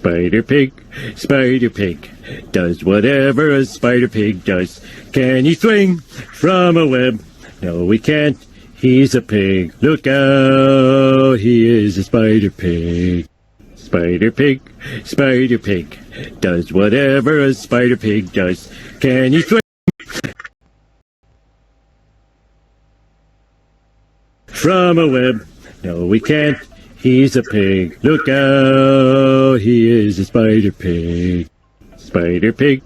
Spider Pig, does whatever a spider pig does. Can he swing from a web? No, he can't. He's a pig. Look out, he is a spider pig. Spider Pig, does whatever a spider pig does. Can he swing from a web? No, he can't. He's a pig. Look out, he is a spider pig. Spider Pig,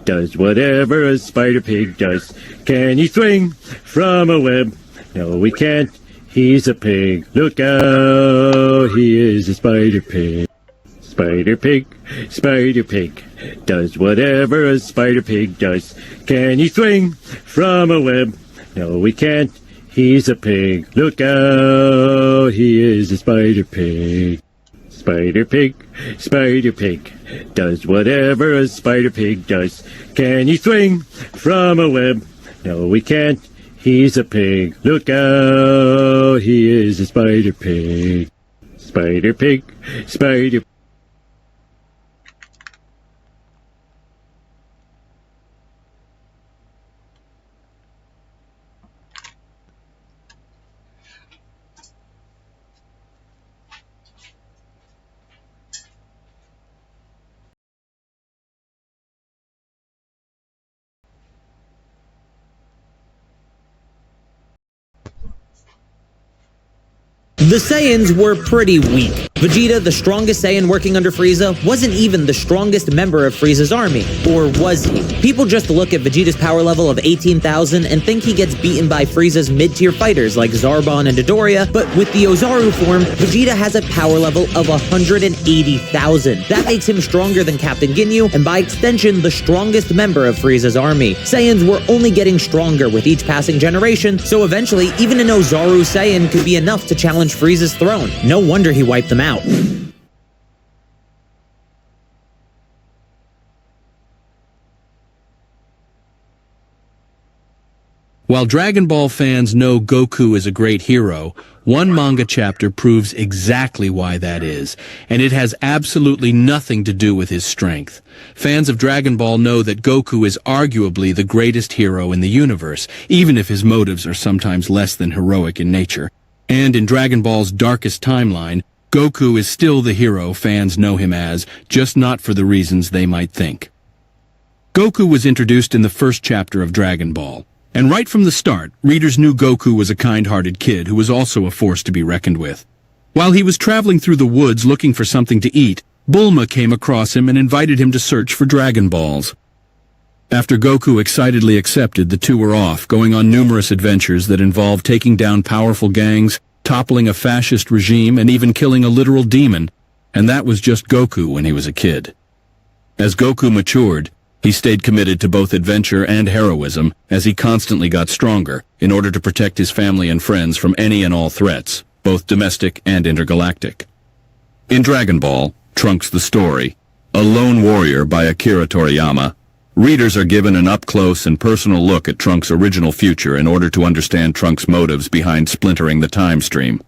does whatever a spider pig does. Can he swing from a web? No, he can't. He's a pig. Look out, he is a spider pig. Spider Pig, does whatever a spider pig does. Can he swing from a web? No, he can't. He's a pig. Look out, he is a spider pig. Spider Pig, does whatever a spider pig does. Can he swing from a web? No, he can't. He's a pig. Look out, he is a spider pig. Spider Pig. The Saiyans were pretty weak. Vegeta, the strongest Saiyan working under Frieza, wasn't even the strongest member of Frieza's army. Or was he? People just look at Vegeta's power level of 18,000 and think he gets beaten by Frieza's mid-tier fighters like Zarbon and Dodoria, but with the Ozaru form, Vegeta has a power level of 180,000. That makes him stronger than Captain Ginyu, and by extension, the strongest member of Frieza's army. Saiyans were only getting stronger with each passing generation, so eventually, even an Ozaru Saiyan could be enough to challenge Frieza's throne. No wonder he wiped them out. While Dragon Ball fans know Goku is a great hero, one manga chapter proves exactly why that is, and it has absolutely nothing to do with his strength. Fans of Dragon Ball know that Goku is arguably the greatest hero in the universe, even if his motives are sometimes less than heroic in nature. And in Dragon Ball's darkest timeline, Goku is still the hero fans know him as, just not for the reasons they might think. Goku was introduced in the first chapter of Dragon Ball. And right from the start, readers knew Goku was a kind-hearted kid who was also a force to be reckoned with. While he was traveling through the woods looking for something to eat, Bulma came across him and invited him to search for Dragon Balls. After Goku excitedly accepted, the two were off, going on numerous adventures that involved taking down powerful gangs, toppling a fascist regime, and even killing a literal demon. And that was just Goku when he was a kid. As Goku matured, he stayed committed to both adventure and heroism as he constantly got stronger in order to protect his family and friends from any and all threats, both domestic and intergalactic. In Dragon Ball, Trunks the Story, A Lone Warrior by Akira Toriyama, readers are given an up-close and personal look at Trunks' original future in order to understand Trunks' motives behind splintering the time stream.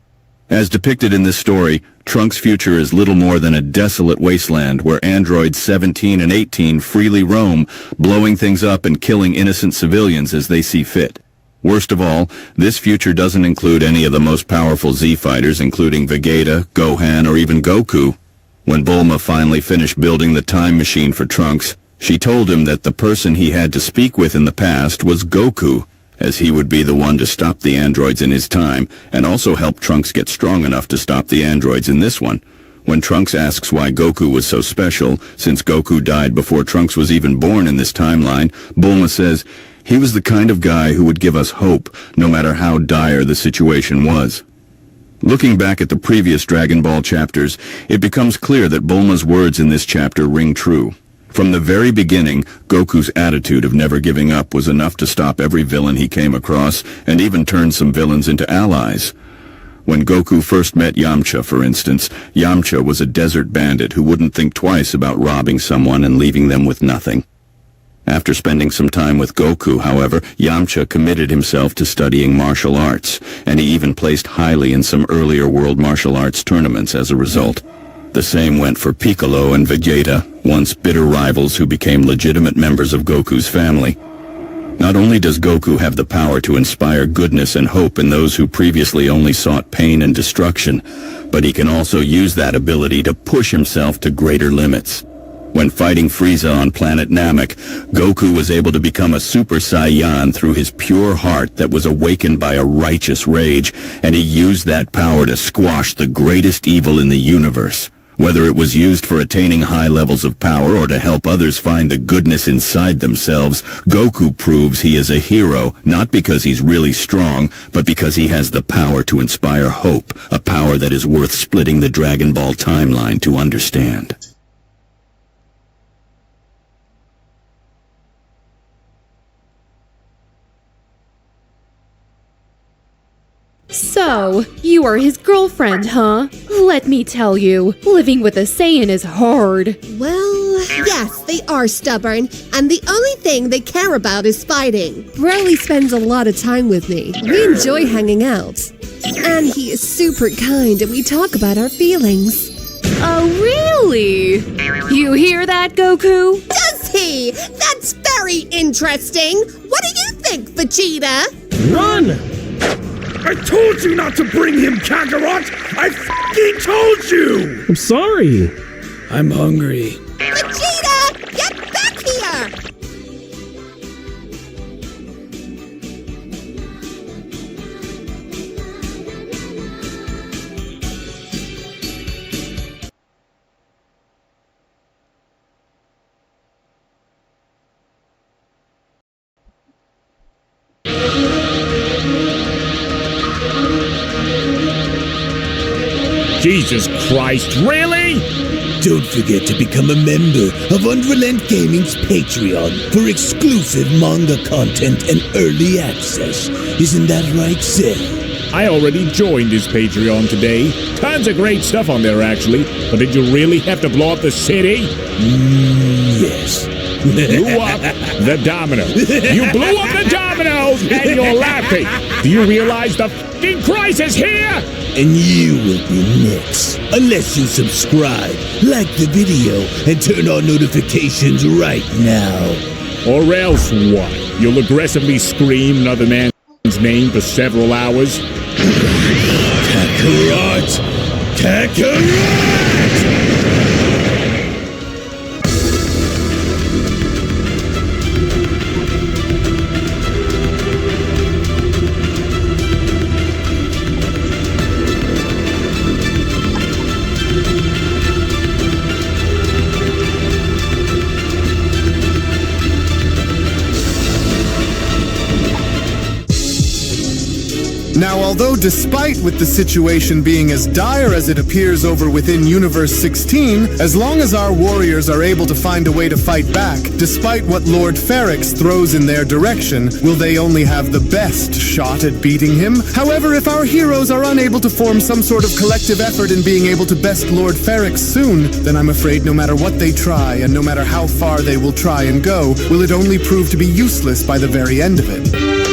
As depicted in this story, Trunks' future is little more than a desolate wasteland where androids 17 and 18 freely roam, blowing things up and killing innocent civilians as they see fit. Worst of all, this future doesn't include any of the most powerful Z fighters, including Vegeta, Gohan, or even Goku. When Bulma finally finished building the time machine for Trunks, she told him that the person he had to speak with in the past was Goku, as he would be the one to stop the androids in his time, and also help Trunks get strong enough to stop the androids in this one. When Trunks asks why Goku was so special, since Goku died before Trunks was even born in this timeline, Bulma says, "He was the kind of guy who would give us hope, no matter how dire the situation was." Looking back at the previous Dragon Ball chapters, it becomes clear that Bulma's words in this chapter ring true. From the very beginning, Goku's attitude of never giving up was enough to stop every villain he came across, and even turn some villains into allies. When Goku first met Yamcha, for instance, Yamcha was a desert bandit who wouldn't think twice about robbing someone and leaving them with nothing. After spending some time with Goku, however, Yamcha committed himself to studying martial arts, and he even placed highly in some earlier world martial arts tournaments as a result. The same went for Piccolo and Vegeta, once bitter rivals who became legitimate members of Goku's family. Not only does Goku have the power to inspire goodness and hope in those who previously only sought pain and destruction, but he can also use that ability to push himself to greater limits. When fighting Frieza on planet Namek, Goku was able to become a Super Saiyan through his pure heart that was awakened by a righteous rage, and he used that power to squash the greatest evil in the universe. Whether it was used for attaining high levels of power or to help others find the goodness inside themselves, Goku proves he is a hero, not because he's really strong, but because he has the power to inspire hope, a power that is worth splitting the Dragon Ball timeline to understand. So, you are his girlfriend, huh? Let me tell you, living with a Saiyan is hard. Well, yes, they are stubborn, and the only thing they care about is fighting. Broly spends a lot of time with me. We enjoy hanging out. And he is super kind, and we talk about our feelings. Oh, really? You hear that, Goku? Does he? That's very interesting. What do you think, Vegeta? Run! I told you not to bring him, Kakarot! I f***ing told you! I'm sorry. I'm hungry. Vegeta! Get back here! Jesus Christ, really? Don't forget to become a member of Unrelent Gaming's Patreon for exclusive manga content and early access. Isn't that right, Seth? I already joined his Patreon today. Tons of great stuff on there, actually. But did you really have to blow up the city? Yes. Blew up the domino. You blew up the dominoes and you're laughing. Do you realize the f***ing crisis here? And you will be next. Unless you subscribe, like the video, and turn on notifications right now. Or else what? You'll aggressively scream another man's name for several hours? Kakarot! Kakarot! Now, although despite with the situation being as dire as it appears over within Universe 16, as long as our warriors are able to find a way to fight back, despite what Lord Ferrix throws in their direction, will they only have the best shot at beating him? However, if our heroes are unable to form some sort of collective effort in being able to best Lord Ferrix soon, then I'm afraid no matter what they try, and no matter how far they will try and go, will it only prove to be useless by the very end of it.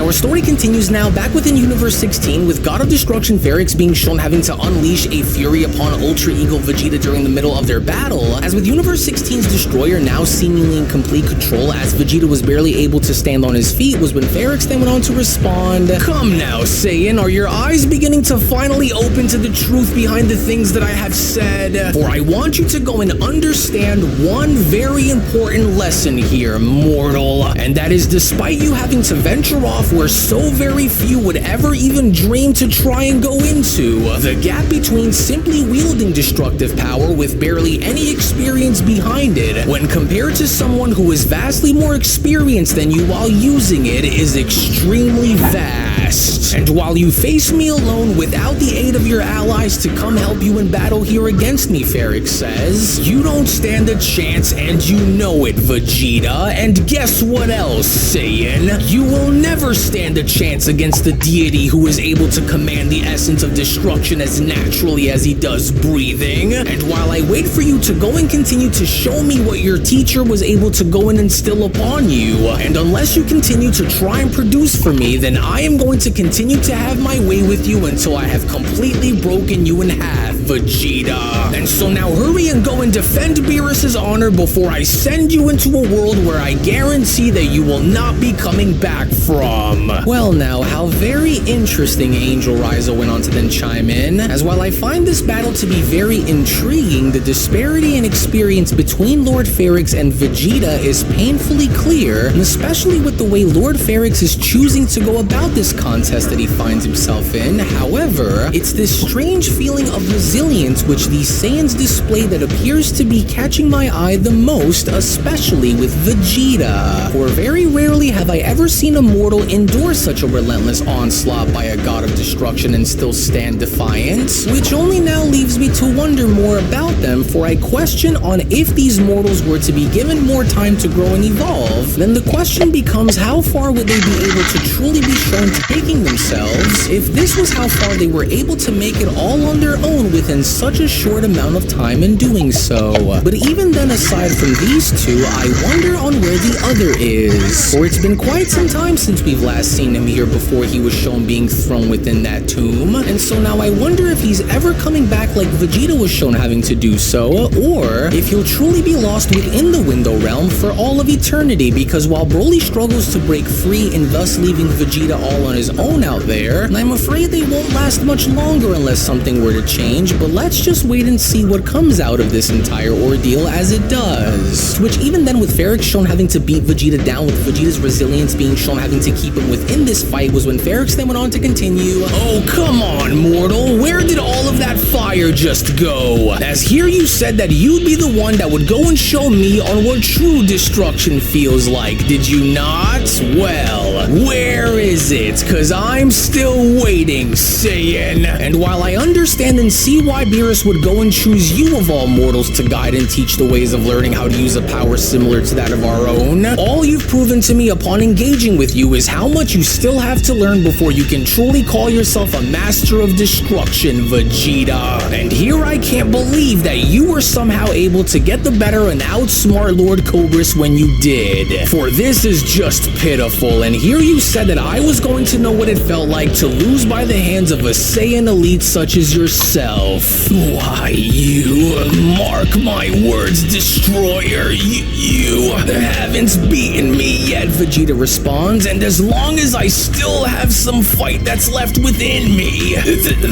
Our story continues now back within Universe 16 with God of Destruction Ferrix being shown having to unleash a fury upon Ultra Ego Vegeta during the middle of their battle, as with Universe 16's Destroyer now seemingly in complete control as Vegeta was barely able to stand on his feet was when Ferrix then went on to respond, "Come now, Saiyan, are your eyes beginning to finally open to the truth behind the things that I have said? For I want you to go and understand one very important lesson here, mortal, and that is despite you having to venture off where so very few would ever even dream to try and go into, the gap between simply wielding destructive power with barely any experience behind it, when compared to someone who is vastly more experienced than you while using it, is extremely vast. And while you face me alone without the aid of your allies to come help you in battle here against me," Ferrix says, "you don't stand a chance, and you know it, Vegeta. And guess what else, Saiyan? You will never stand a chance chance against the deity who is able to command the essence of destruction as naturally as he does breathing. And while I wait for you to go and continue to show me what your teacher was able to go and instill upon you, and unless you continue to try and produce for me, then I am going to continue to have my way with you until I have completely broken you in half, Vegeta. And so now hurry and go and defend Beerus's honor before I send you into a world where I guarantee that you will not be coming back from. Well now, how very interesting, Angel Rizo went on to then chime in, as while I find this battle to be very intriguing, the disparity in experience between Lord Ferrix and Vegeta is painfully clear, and especially with the way Lord Ferrix is choosing to go about this contest that he finds himself in. However, it's this strange feeling of resilience which these Saiyans display that appears to be catching my eye the most, especially with Vegeta. For very rarely have I ever seen a mortal endure such a relentless onslaught by a god of destruction and still stand defiant, which only now leaves me to wonder more about them, for I question on if these mortals were to be given more time to grow and evolve, then the question becomes how far would they be able to truly be shown taking themselves if this was how far they were able to make it all on their own within such a short amount of time in doing so. But even then, aside from these two, I wonder on where the other is, for it's been quite some time since we've last seen him here before he was shown being thrown within that tomb, and so now I wonder if he's ever coming back like Vegeta was shown having to do so, or if he'll truly be lost within the Window Realm for all of eternity, because while Broly struggles to break free and thus leaving Vegeta all on his own out there, and I'm afraid they won't last much longer unless something were to change, but let's just wait and see what comes out of this entire ordeal as it does. To which even then, with Ferrix shown having to beat Vegeta down, with Vegeta's resilience being shown having to keep him within this fight, was when Ferrix then went on to continue, "Oh, come on, mortal, where did all of that fire just go? As here you said that you'd be the one that would go and show me on what true destruction feels like, did you not? Well, where is it? Cause I'm still waiting, Saiyan." And while I understand and see why Beerus would go and choose you of all mortals to guide and teach the ways of learning how to use a power similar to that of our own, all you've proven to me upon engaging with you is how much you still have to learn before you can truly call yourself a master of destruction, Vegeta. And here I can't believe that you were somehow able to get the better and outsmart Lord Cobras when you did. For this is just pitiful, and here you said that I was going to know what it felt like to lose by the hands of a Saiyan elite such as yourself. Why, you, mark my words, Destroyer, you haven't beaten me yet, Vegeta responds, and as long as I still have some fight that's left within me,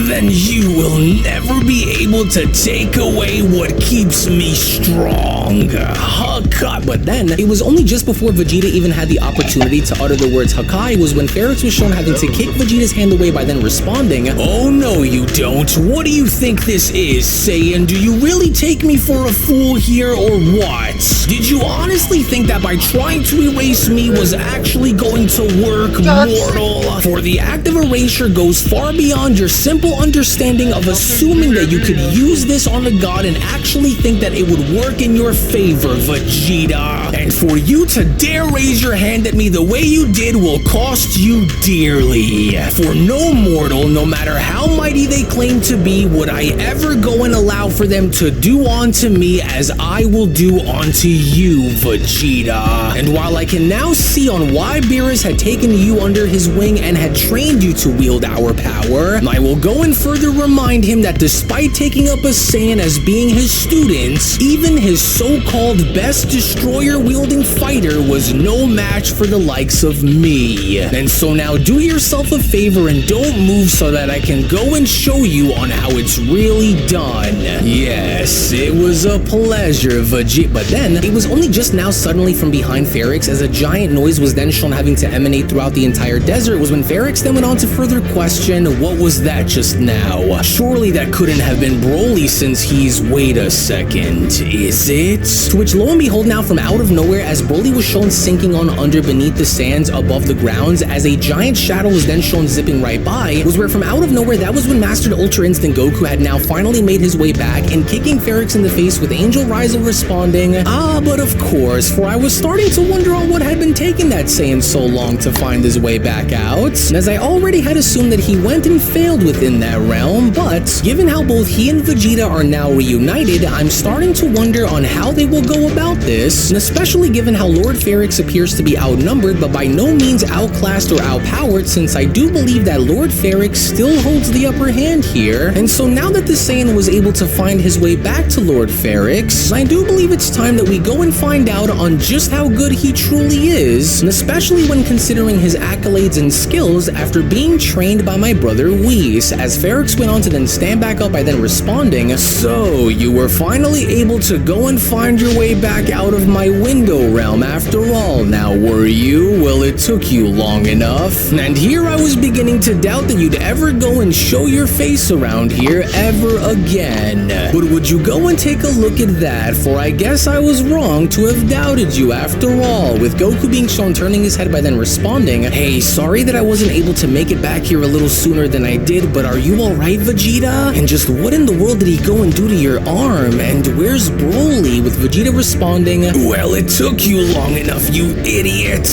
then you will never be able to take away what keeps me strong. Hakai. But then, it was only just before Vegeta even had the opportunity to utter the words Hakai was when Ferrix was shown having to kick Vegeta's hand away by then responding, "Oh no you don't. What do you think this is, Saiyan? Do you really take me for a fool here or what? Did you honestly think that by trying to erase me was actually going to work, mortal? For the act of erasure goes far beyond your simple understanding of assuming that you could use this on a god and actually think that it would work in your favor, Vegeta. And for you to dare raise your hand at me the way you did will cost you dearly. For no mortal, no matter how mighty they claim to be, would I ever go and allow for them to do onto me as I will do onto you, Vegeta. And while I can now see on why Beerus had taken you under his wing and had trained you to wield our power, I will go and further remind him that despite taking up a Saiyan as being his student, even his so-called best destroyer-wielding fighter was no match for the likes of me. And so now do yourself a favor and don't move so that I can go and show you on how it's really done. Yes, it was a pleasure, Vegeta. But then, it was only just now suddenly from behind Ferrix, as a giant noise was then shown having to emanate throughout the entire desert, was when Ferrix then went on to further question, what was that just now? Surely that couldn't have been Broly since he's, wait a second, is it? To which lo and behold now from out of nowhere, as Broly was shown sinking on under beneath the sands above the grounds, as a giant shadow was then shown zipping right by, was where from out of nowhere that was when Mastered Ultra Instinct Goku had now finally made his way back and kicking Ferrix in the face with Angel Rizo responding, "Ah, but of course, for I was starting to wonder on what had been taking that Saiyan so long to find his way way back out, as I already had assumed that he went and failed within that realm, but given how both he and Vegeta are now reunited, I'm starting to wonder on how they will go about this, and especially given how Lord Ferrix appears to be outnumbered but by no means outclassed or outpowered, since I do believe that Lord Ferrix still holds the upper hand here. And so now that the Saiyan was able to find his way back to Lord Ferrix, I do believe it's time that we go and find out on just how good he truly is, and especially when considering his accolades and skills after being trained by my brother Whis. As Ferrix went on to then stand back up by then responding, "So, you were finally able to go and find your way back out of my window realm after all, now were you? Well, it took you long enough. And here I was beginning to doubt that you'd ever go and show your face around here ever again. But would you go and take a look at that, for I guess I was wrong to have doubted you after all," with Goku being shown turning his head by then responding, "Hey, sorry that I wasn't able to make it back here a little sooner than I did, but are you alright, Vegeta? And just what in the world did he go and do to your arm? And where's Broly?" with Vegeta responding, "Well, it took you long enough, you idiot.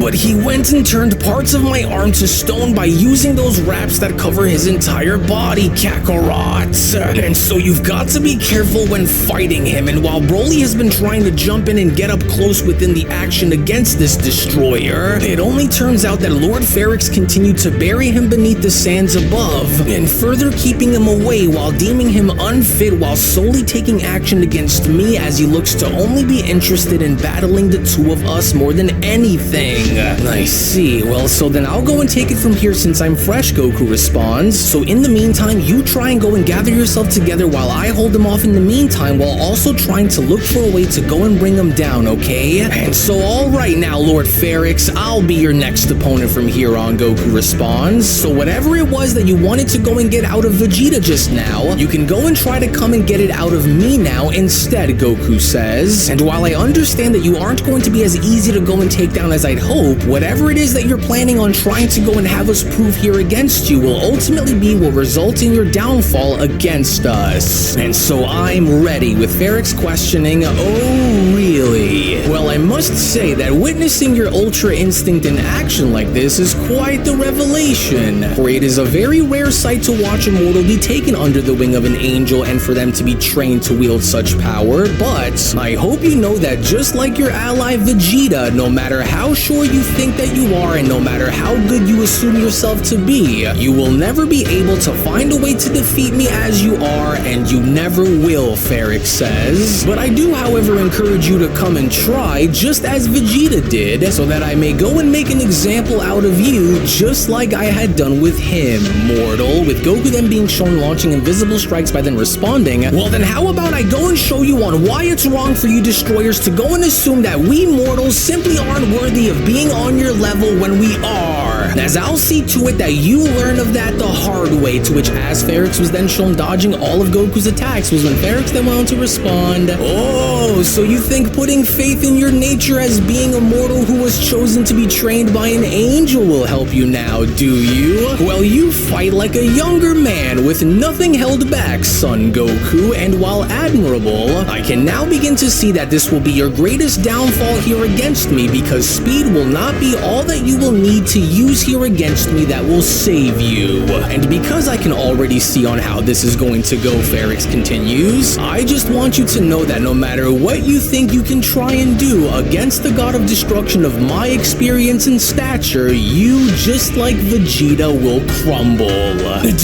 But he went and turned parts of my arm to stone by using those wraps that cover his entire body, Kakarot. And so you've got to be careful when fighting him. And while Broly has been trying to jump in and get up close within the action against this destroyer, it only turns out that Lord Ferrix continued to bury him beneath the sands above, and further keeping him away while deeming him unfit while solely taking action against me, as he looks to only be interested in battling the two of us more than anything." I see. Well, so then I'll go and take it from here since I'm fresh, Goku responds. "So in the meantime, you try and go and gather yourself together while I hold him off in the meantime, while also trying to look for a way to go and bring him down, okay? And so alright now, Lord Ferrix, I'll be your next opponent from here on," Goku responds. "So whatever it was that you wanted to go and get out of Vegeta just now, you can go and try to come and get it out of me now instead," Goku says. "And while I understand that you aren't going to be as easy to go and take down as I'd hope, whatever it is that you're planning on trying to go and have us prove here against you will ultimately be what results in your downfall against us. And so I'm ready," with Ferrix questioning, "Oh, really? Well, I must say that witnessing your Ultra Instinct in action like this is quite the revelation, for it is a very rare sight to watch a mortal be taken under the wing of an angel and for them to be trained to wield such power, but I hope you know that just like your ally Vegeta, no matter how sure you think that you are and no matter how good you assume yourself to be, you will never be able to find a way to defeat me as you are, and you never will," Ferrix says. "But I do, however, encourage you to come and try, just as Vegeta did, so that I may go and make an example out of you, just like I had done with him, mortal," with Goku then being shown launching invisible strikes by then responding, "Well then how about I go and show you on why it's wrong for you destroyers to go and assume that we mortals simply aren't worthy of being on your level when we are, as I'll see to it that you learn of that the hard way," to which as Ferrix was then shown dodging all of Goku's attacks was when Ferrix then went on to respond, "Oh, so you think putting faith in your nature as being a mortal who was chosen to be trained by an angel will help you now, do you? Well, you fight like a younger man with nothing held back, son Goku, and while admirable, I can now begin to see that this will be your greatest downfall here against me, because speed will not be all that you will need to use here against me that will save you. And because I can already see on how this is going to go," Ferrix continues, "I just want you to know that no matter what you think you can try and do against the God of Destruction of my experience and stature, you, just like Vegeta, will crumble."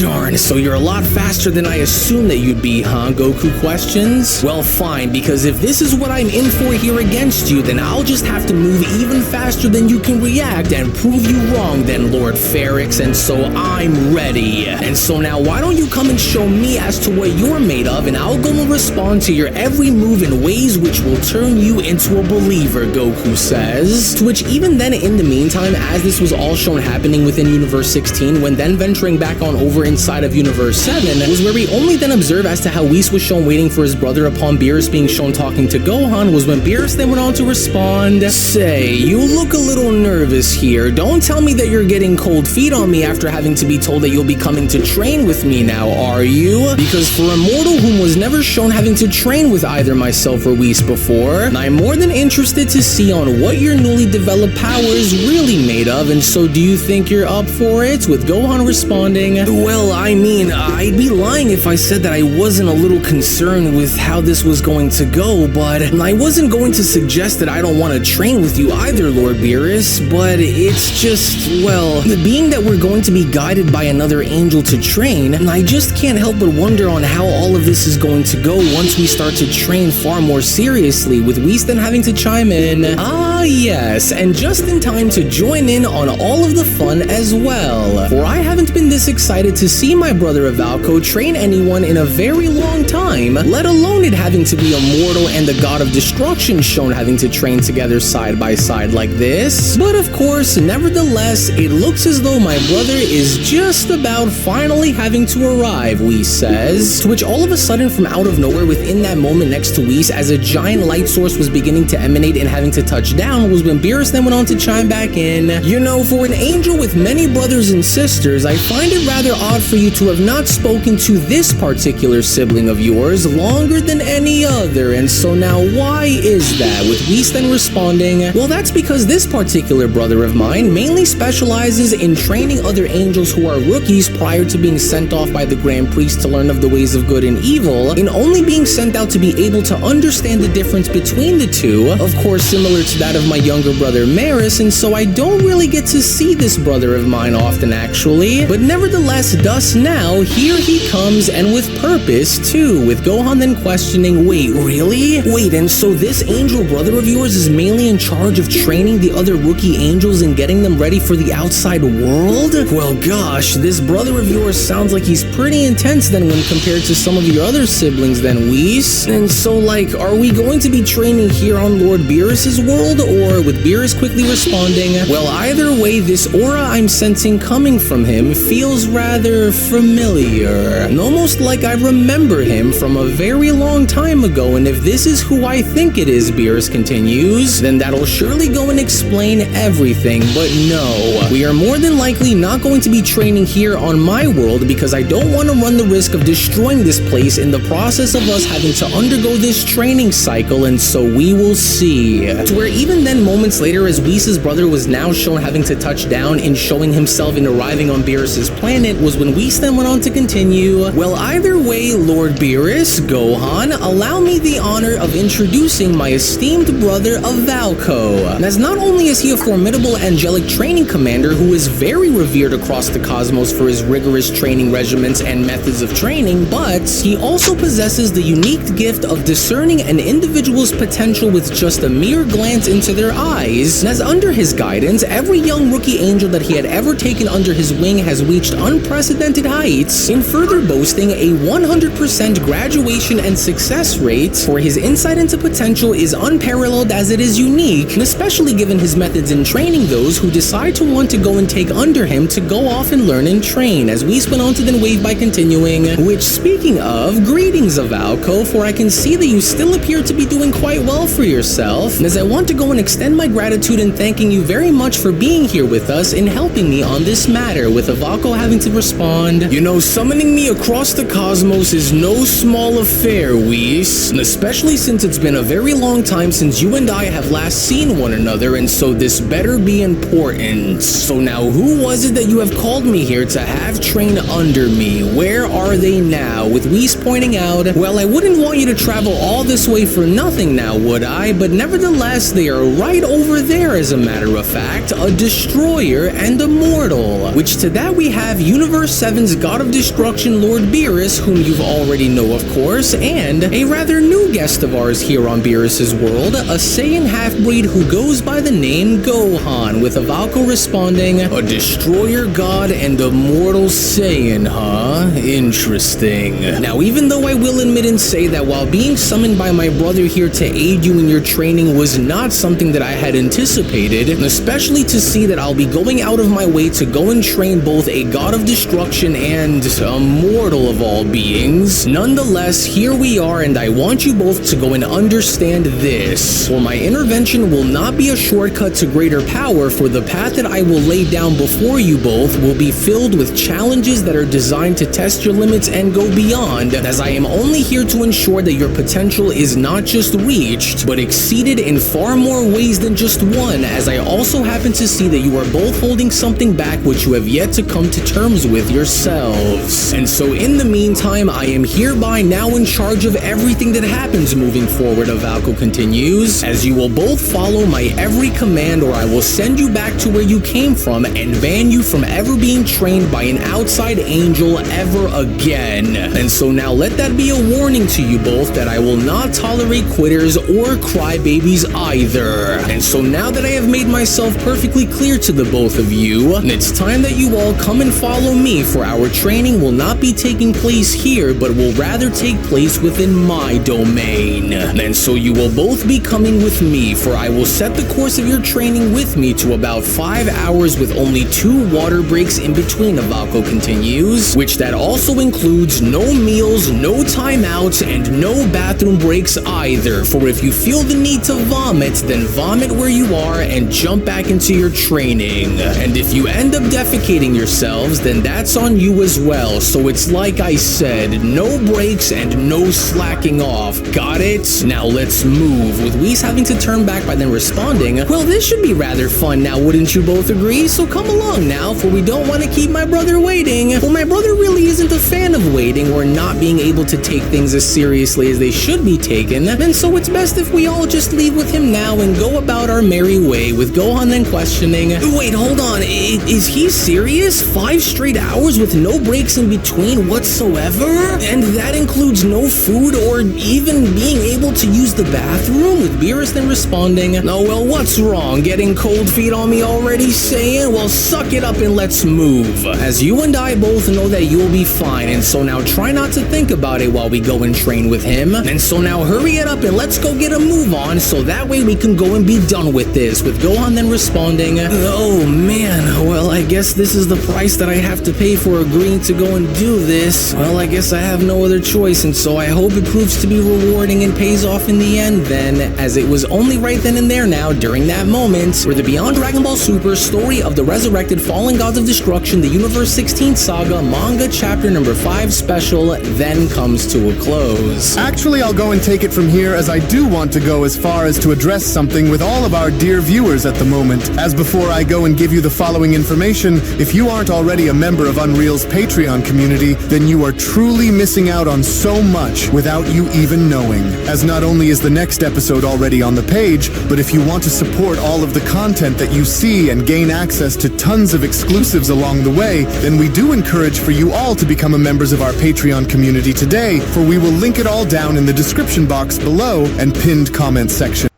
"Darn, so you're a lot faster than I assumed that you'd be, huh?" Goku questions. "Well, fine, because if this is what I'm in for here against you, then I'll just have to move even faster than you can react and prove you wrong then, Lord Ferrix, and so I'm ready. And so now why don't you come and show me as to what you're made of, and I'll go and respond to your every move in ways which will turn you into a believer," Goku says. To which even then in the meantime, as this was all shown happening within Universe 16, when then venturing back on over inside of Universe 7, was where we only then observe as to how Whis was shown waiting for his brother upon Beerus being shown talking to Gohan, was when Beerus then went on to respond, "Say, you look a little nervous here. Don't tell me that you're getting cold feet on me after having to be told that you'll be coming to train with me now, are you? Because for a mortal whom was never shown having to train with either myself or Whis before, I'm more than interested to see on what your newly developed powers really made made of, and so do you think you're up for it? With Gohan responding, well, I mean, I'd be lying if I said that I wasn't a little concerned with how this was going to go, but I wasn't going to suggest that I don't want to train with you either, Lord Beerus, but it's just, well, being that we're going to be guided by another angel to train, I just can't help but wonder on how all of this is going to go once we start to train far more seriously, with Whis then having to chime in, ah yes, and just in time to join in on all of the fun as well, for I haven't been this excited to see my brother Avalco train anyone in a very long time, let alone it having to be a mortal and the god of destruction shown having to train together side by side like this. But of course, nevertheless, it looks as though my brother is just about finally having to arrive, Whis says, to which all of a sudden from out of nowhere within that moment next to Whis, as a giant light source was beginning to emanate and having to touch down, was when Beerus then went on to chime back in, you know, for an angel with many brothers and sisters, I find it rather odd for you to have not spoken to this particular sibling of yours longer than any other, and so now why is that? With Whis then responding, well, that's because this particular brother of mine mainly specializes in training other angels who are rookies prior to being sent off by the Grand Priest to learn of the ways of good and evil, in only being sent out to be able to understand the difference between the two, of course similar to that of my younger brother Maris, and so I don't really get to see this brother of mine often actually, but nevertheless, thus now, here he comes, and with purpose too, with Gohan then questioning, wait, really? Wait, and so this angel brother of yours is mainly in charge of training the other rookie angels and getting them ready for the outside world? Well gosh, this brother of yours sounds like he's pretty intense then when compared to some of your other siblings then, Whis. And so like, are we going to be training here on Lord Beerus's world, or with Beerus quickly responding, well, either way, this aura I'm sensing coming from him feels rather familiar, and almost like I remember him from a very long time ago, and if this is who I think it is, Beerus continues, then that'll surely go and explain everything, but no, we are more than likely not going to be training here on my world because I don't want to run the risk of destroying this place in the process of us having to undergo this training cycle, and so we will see. To where even then moments later, as Whis' brother was now shown having to touch down in showing himself in arriving on Beerus' planet, was when Whis then went on to continue, well, either way, Lord Beerus, Gohan, allow me the honor of introducing my esteemed brother Avalco, as not only is he a formidable angelic training commander who is very revered across the cosmos for his rigorous training regimens and methods of training, but he also possesses the unique gift of discerning an individual's potential with just a mere glance into their eyes, as under his guidance, every young rookie angel that he had ever taken under his wing has reached unprecedented heights, in further boasting a 100% graduation and success rate, for his insight into potential is unparalleled as it is unique, especially given his methods in training those who decide to want to go and take under him to go off and learn and train, as Whis went on to then wave by continuing, which speaking of, greetings Avalco, for I can see that you still appear to be doing quite well for yourself, as I want to go and extend my gratitude in thanking you very much for being here with us and helping me on this matter, with Avalco having to respond, you know, summoning me across the cosmos is no small affair, Whis, especially since it's been a very long time since you and I have last seen one another, and so this better be important. So now, who was it that you have called me here to have train under me? Where are they now? With Whis pointing out, well, I wouldn't want you to travel all this way for nothing now, would I? But nevertheless, they are right over there, as a matter of fact, a destroyer and a mortal, which to that we have Universe 7's God of Destruction, Lord Beerus, whom you already know, of course, and a rather new guest of ours here on Beerus's world, a Saiyan half-breed who goes by the name Gohan, with Avalco responding, a destroyer god and a mortal Saiyan, huh? Interesting. Now, even though I will admit and say that while being summoned by my brother here to aid you in your training was not something that I had anticipated, especially to see that I'll be going out of my way to go and train both a god of destruction and a mortal of all beings, nonetheless, here we are, and I want you both to go and understand this, for my intervention will not be a shortcut to greater power, for the path that I will lay down before you both will be filled with challenges that are designed to test your limits and go beyond, as I am only here to ensure that your potential is not just reached, but exceeded in far more ways than just one, as I also happen happen to see that you are both holding something back which you have yet to come to terms with yourselves. And so in the meantime, I am hereby now in charge of everything that happens moving forward, Avalco continues, as you will both follow my every command or I will send you back to where you came from and ban you from ever being trained by an outside angel ever again. And so now let that be a warning to you both that I will not tolerate quitters or crybabies either. And so now that I have made myself perfectly clear to the both of you, it's time that you all come and follow me, for our training will not be taking place here but will rather take place within my domain. And so you will both be coming with me, for I will set the course of your training with me to about 5 hours with only 2 water breaks in between, Avalco continues, which that also includes no meals, no timeouts, and no bathroom breaks either. For if you feel the need to vomit, then vomit where you are and jump back into your training. And if you end up defecating yourselves, then that's on you as well. So it's like I said, no breaks and no slacking off. Got it? Now let's move. With Whis having to turn back by then responding, well, this should be rather fun now, wouldn't you both agree? So come along now, for we don't want to keep my brother waiting. Well, my brother really isn't a fan of waiting or not being able to take things as seriously as they should be taken, and so it's best if we all just leave with him now and go about our merry way, with Gohan then questioning, wait, hold on, is he serious? 5 straight hours with no breaks in between whatsoever? And that includes no food or even being able to use the bathroom? With Beerus then responding, oh well, what's wrong? Getting cold feet on me already? Saying, well, suck it up and let's move. As you and I both know that you'll be fine, and so now try not to think about it while we go and train with him. And so now hurry it up and let's go get a move on, so that way we can go and be done with this. With Gohan then responding, oh man, well I guess this is the price that I have to pay for agreeing to go and do this. Well, I guess I have no other choice, and so I hope it proves to be rewarding and pays off in the end then, as it was only right then and there now, during that moment, where the Beyond Dragon Ball Super Story of the Resurrected Fallen Gods of Destruction, the Universe 16 Saga Manga Chapter number 5 Special then comes to a close. Actually, I'll go and take it from here, as I do want to go as far as to address something with all of our dear viewers at the moment. As before I go and give you the following information, if you aren't already a member of Unreal's Patreon community, then you are truly missing out on so much without you even knowing. As not only is the next episode already on the page, but if you want to support all of the content that you see and gain access to tons of exclusives along the way, then we do encourage for you all to become members of our Patreon community today, for we will link it all down in the description box below and pinned comment section.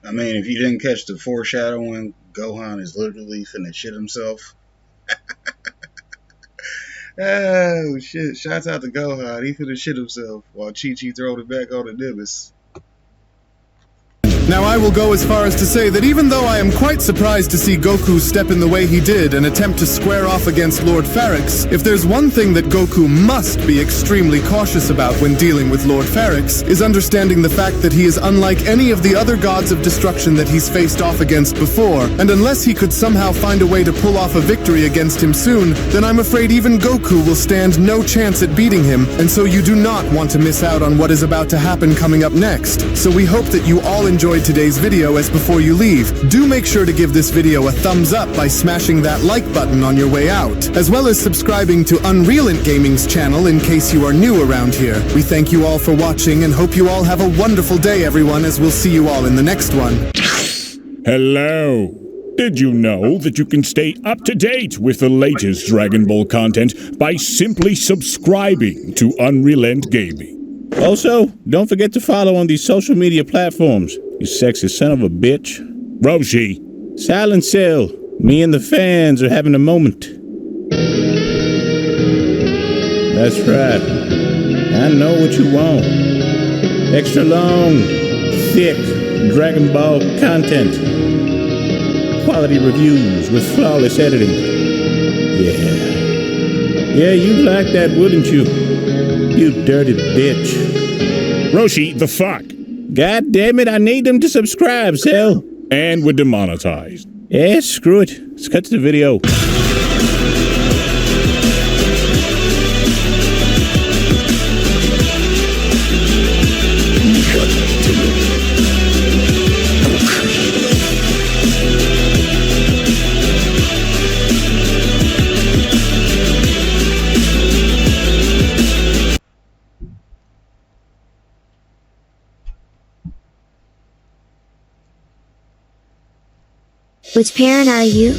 I mean, if you didn't catch the foreshadowing, Gohan is literally finna shit himself. Oh shit, shouts out to Gohan, he finna shit himself while Chi-Chi throwed it back on the Nimbus. Now I will go as far as to say that even though I am quite surprised to see Goku step in the way he did and attempt to square off against Lord Ferrix, if there's one thing that Goku must be extremely cautious about when dealing with Lord Ferrix, is understanding the fact that he is unlike any of the other gods of destruction that he's faced off against before, and unless he could somehow find a way to pull off a victory against him soon, then I'm afraid even Goku will stand no chance at beating him, and so you do not want to miss out on what is about to happen coming up next. So we hope that you all enjoyed today's video, as before you leave, do make sure to give this video a thumbs up by smashing that like button on your way out, as well as subscribing to Unrealent Gaming's channel in case you are new around here. We thank you all for watching and hope you all have a wonderful day, everyone, as we'll see you all in the next one. Hello. Did you know that you can stay up to date with the latest Dragon Ball content by simply subscribing to Unrealent Gaming? Also, don't forget to follow on these social media platforms, you sexy son of a bitch. Roshi. Silent Cell. Me and the fans are having a moment. That's right. I know what you want. Extra long, thick Dragon Ball content. Quality reviews with flawless editing. Yeah, you'd like that, wouldn't you? You dirty bitch. Roshi, the fuck? God damn it, I need them to subscribe, Cell. And we're demonetized. Yeah, screw it. Let's cut to the video. Which parent are you?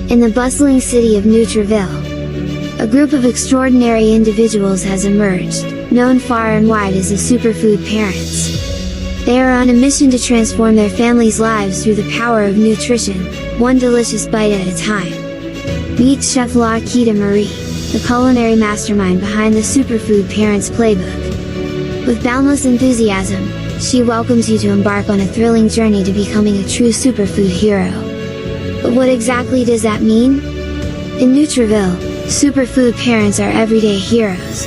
In the bustling city of Nutriville, a group of extraordinary individuals has emerged, known far and wide as the Superfood Parents. They are on a mission to transform their families' lives through the power of nutrition, one delicious bite at a time. Meet Chef Laquita Marie, the culinary mastermind behind the Superfood Parents playbook. With boundless enthusiasm, she welcomes you to embark on a thrilling journey to becoming a true superfood hero. But what exactly does that mean? In Nutriville, Superfood Parents are everyday heroes.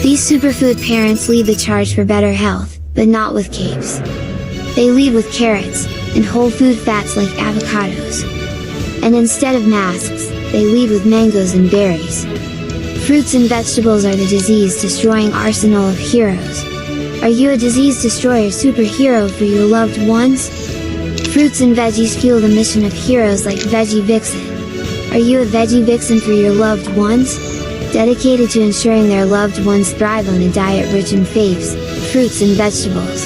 These Superfood Parents lead the charge for better health, but not with capes. They lead with carrots, and whole food fats like avocados. And instead of masks, they lead with mangoes and berries. Fruits and vegetables are the disease-destroying arsenal of heroes. Are you a disease-destroyer superhero for your loved ones? Fruits and veggies fuel the mission of heroes like Veggie Vixen. Are you a Veggie Vixen for your loved ones? Dedicated to ensuring their loved ones thrive on a diet rich in faves, fruits and vegetables.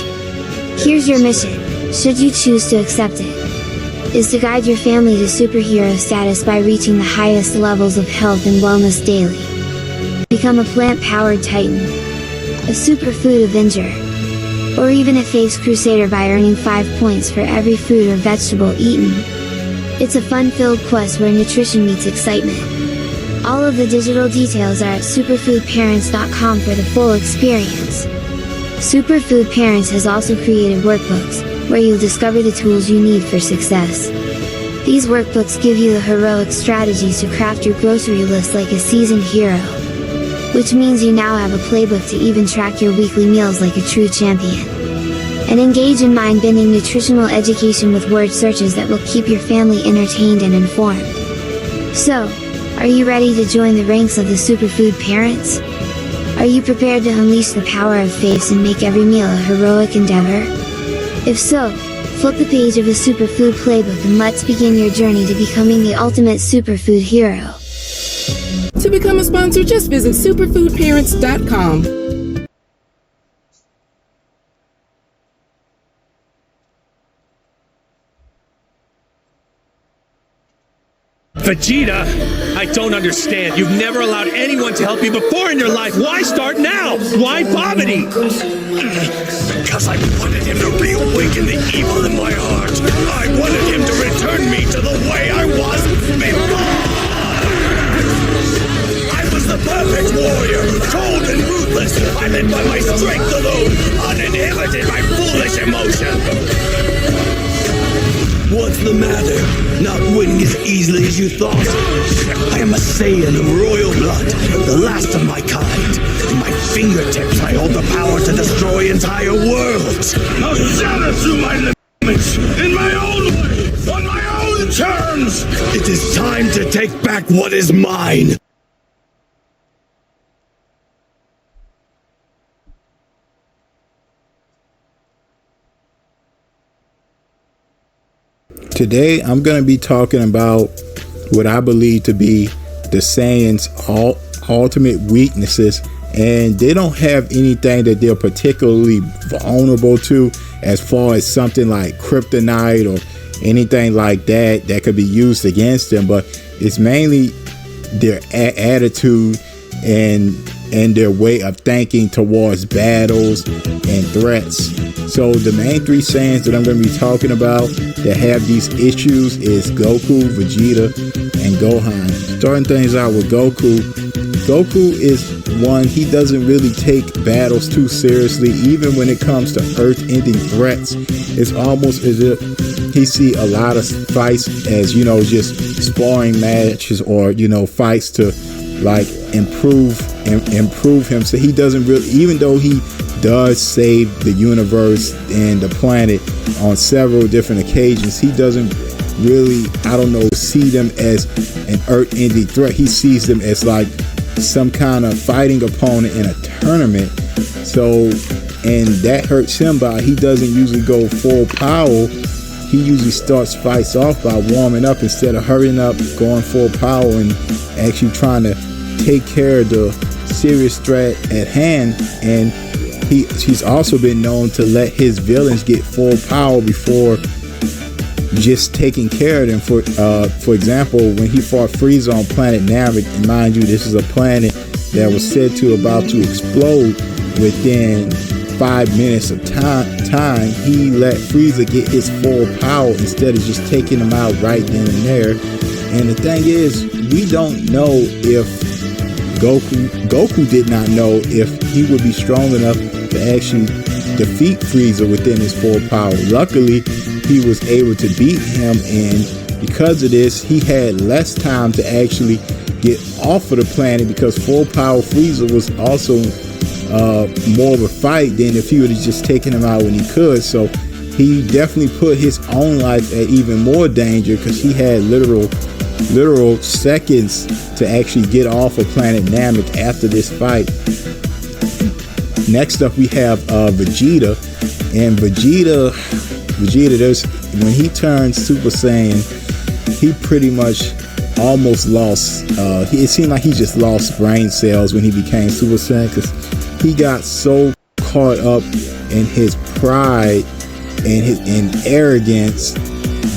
Here's your mission, should you choose to accept it, is to guide your family to superhero status by reaching the highest levels of health and wellness daily. Become a plant-powered titan, a superfood avenger, or even a faves crusader by earning 5 points for every fruit or vegetable eaten. It's a fun-filled quest where nutrition meets excitement. All of the digital details are at superfoodparents.com for the full experience. Superfood Parents has also created workbooks, where you'll discover the tools you need for success. These workbooks give you the heroic strategies to craft your grocery list like a seasoned hero. Which means you now have a playbook to even track your weekly meals like a true champion. And engage in mind-bending nutritional education with word searches that will keep your family entertained and informed. So, are you ready to join the ranks of the Superfood Parents? Are you prepared to unleash the power of faves and make every meal a heroic endeavor? If so, flip the page of the Superfood Playbook and let's begin your journey to becoming the ultimate superfood hero. To become a sponsor, just visit superfoodparents.com. Vegeta, I don't understand. You've never allowed anyone to help you before in your life. Why start now? Why poverty? Because I wanted him to reawaken the evil in my heart. I wanted him to return me to the way I was before. I was the perfect warrior, cold and ruthless. I led by my strength alone, uninhibited by foolish emotion. What's the matter? Not winning as easily as you thought? I am a Saiyan of royal blood, the last of my kind. In my fingertips I hold the power to destroy entire worlds. Now shatter through my limits, in my own way, on my own terms. It is time to take back what is mine. Today, I'm going to be talking about what I believe to be the Saiyans' ultimate weaknesses, and they don't have anything that they're particularly vulnerable to as far as something like kryptonite or anything like that that could be used against them, but it's mainly their attitude and their way of thinking towards battles and threats. So the main three Saiyans that I'm going to be talking about that have these issues is Goku, Vegeta, and Gohan. Starting things out with Goku. Goku is one, he doesn't really take battles too seriously, even when it comes to earth-ending threats. It's almost as if he see a lot of fights as, just sparring matches or, fights to like improve him. So he doesn't really, even though he does save the universe and the planet on several different occasions, he doesn't really, see them as an earth-ending threat. He sees them as like some kind of fighting opponent in a tournament. So, and that hurts him by he doesn't usually go full power. He usually starts fights off by warming up instead of hurrying up, going full power and actually trying to take care of the serious threat at hand. And he's also been known to let his villains get full power before just taking care of them. For example, when he fought Frieza on planet Namek, and mind you, this is a planet that was said to about to explode within 5 minutes of time, he let Frieza get his full power instead of just taking him out right then and there. And the thing is, we don't know if Goku did not know if he would be strong enough to actually defeat Frieza within his full power. Luckily, he was able to beat him, and because of this, he had less time to actually get off of the planet, because full power Frieza was also more of a fight than if he would have just taken him out when he could. So he definitely put his own life at even more danger, because he had literal seconds to actually get off of planet Namek after this fight. Next up, we have Vegeta. And Vegeta, when he turned Super Saiyan, he pretty much almost lost, it seemed like he just lost brain cells when he became Super Saiyan, because he got so caught up in his pride and arrogance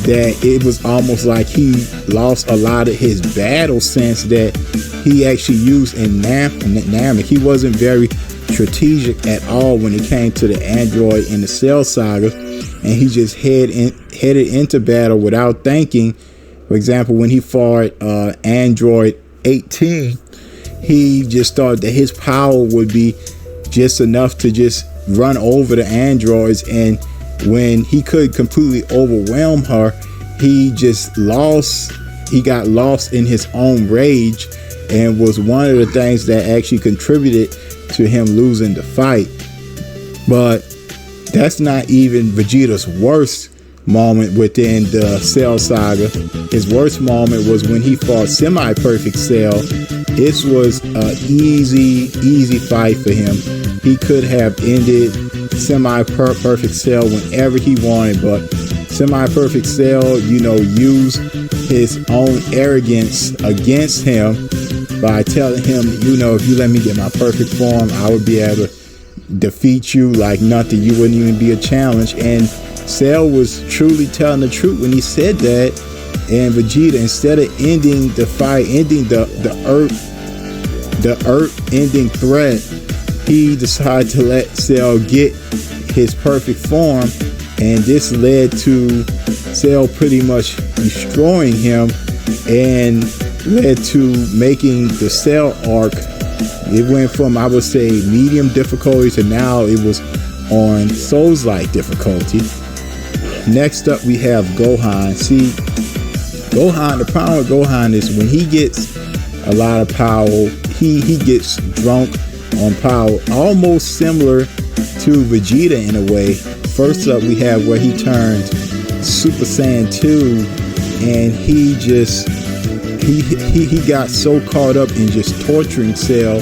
that it was almost like he lost a lot of his battle sense that he actually used in Namek. He wasn't very strategic at all when it came to the android in the Cell Saga, and he just headed into battle without thinking. For example, when he fought Android 18, he just thought that his power would be just enough to just run over the androids, and when he could completely overwhelm her, he got lost in his own rage, and was one of the things that actually contributed to him losing the fight. But that's not even Vegeta's worst moment within the Cell Saga. His worst moment was when he fought Semi-Perfect Cell. This was an easy fight for him. He could have ended Semi-Perfect Cell whenever he wanted, but Semi-Perfect Cell, used his own arrogance against him by telling him, if you let me get my perfect form, I would be able to defeat you like nothing. You wouldn't even be a challenge. And Cell was truly telling the truth when he said that. And Vegeta, instead of ending the fight, ending the Earth ending threat, he decided to let Cell get his perfect form, and this led to Cell pretty much destroying him, and led to making the Cell arc, it went from, I would say, medium difficulty to now it was on Souls-like difficulty. Next up, we have Gohan. See, Gohan, the problem with Gohan is when he gets a lot of power, he gets drunk on power, almost similar to Vegeta in a way. First up, we have where he turned Super Saiyan 2, and he got so caught up in just torturing Cell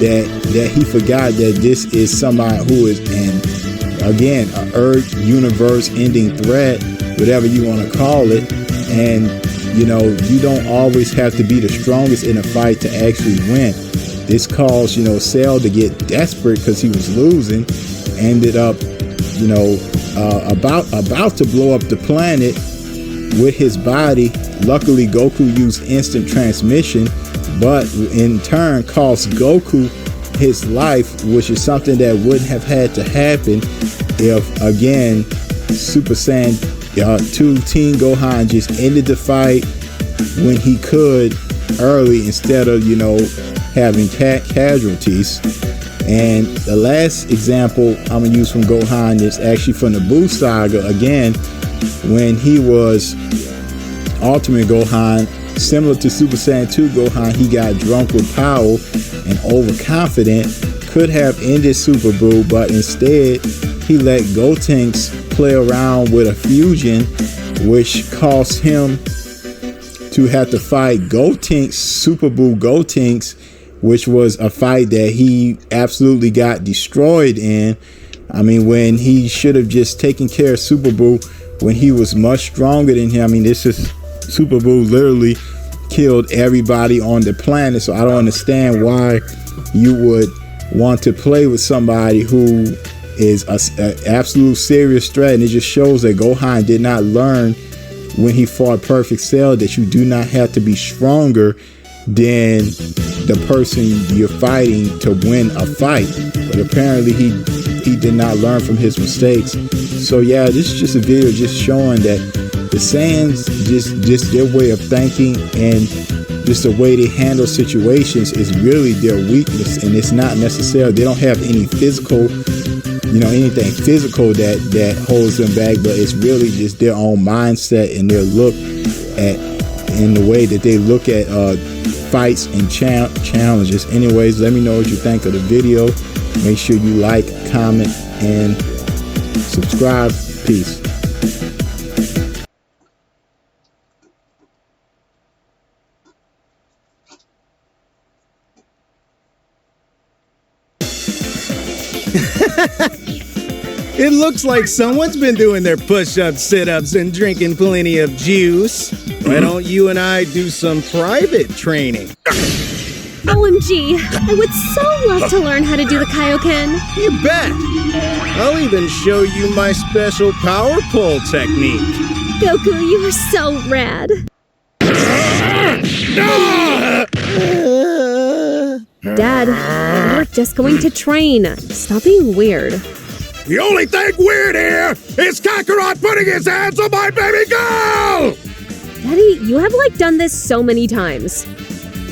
that he forgot that this is somebody who is an Earth universe ending threat, whatever you want to call it. And you don't always have to be the strongest in a fight to actually win. This caused Cell to get desperate because he was losing, ended up about to blow up the planet with his body. Luckily, Goku used instant transmission, but in turn cost Goku his life, which is something that wouldn't have had to happen if, again, Super Saiyan 2 Teen Gohan just ended the fight when he could early, instead of having casualties. And the last example I'm gonna use from Gohan is actually from the Buu Saga. Again, when he was Ultimate Gohan, similar to Super Saiyan 2 Gohan, he got drunk with power and overconfident, could have ended Super Buu, but instead he let Gotenks play around with a fusion, which caused him to have to fight Gotenks, Super Buu Gotenks, which was a fight that he absolutely got destroyed in. I mean, when he should have just taken care of Super Buu when he was much stronger than him. I mean, this is Super Buu literally killed everybody on the planet, so I don't understand why you would want to play with somebody who is an absolute serious threat. And it just shows that Gohan did not learn when he fought Perfect Cell that you do not have to be stronger than the person you're fighting to win a fight. But apparently he did not learn from his mistakes. So yeah, this is just a video just showing that the Saiyans, just their way of thinking and just the way they handle situations is really their weakness, and it's not necessarily, they don't have any physical, anything physical that holds them back, but it's really just their own mindset and their look at, in the way that they look at fights and challenges. Anyways, let me know what you think of the video. Make sure you like, comment, and subscribe. Peace. It looks like someone's been doing their push-ups, sit-ups, and drinking plenty of juice. Why don't you and I do some private training? OMG, I would so love to learn how to do the Kaioken. You bet! I'll even show you my special power pole technique. Goku, you are so rad. Dad, we're just going to train. Stop being weird. The only thing weird here is Kakarot putting his hands on my baby girl! Daddy, you have done this so many times.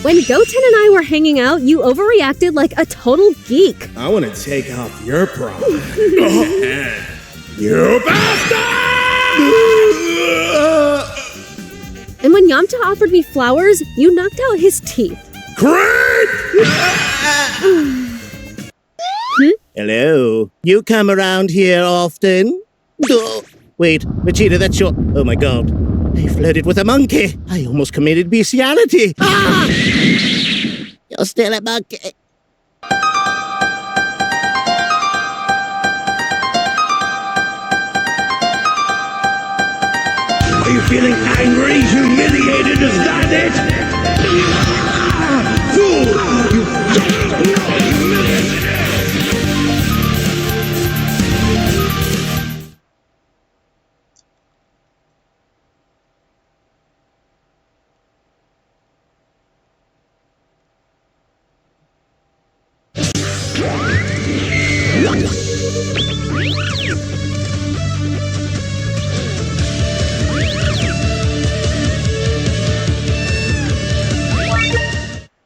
When Goten and I were hanging out, you overreacted like a total geek. I want to take off your pride. You bastard! And when Yamcha offered me flowers, you knocked out his teeth. Hello. You come around here often? Oh, wait, Vegeta, that's your... Oh my god. I flirted with a monkey. I almost committed bestiality. Ah! You're still a monkey. Are you feeling angry, humiliated? Is that it? Fool! You don't know how humiliating it is!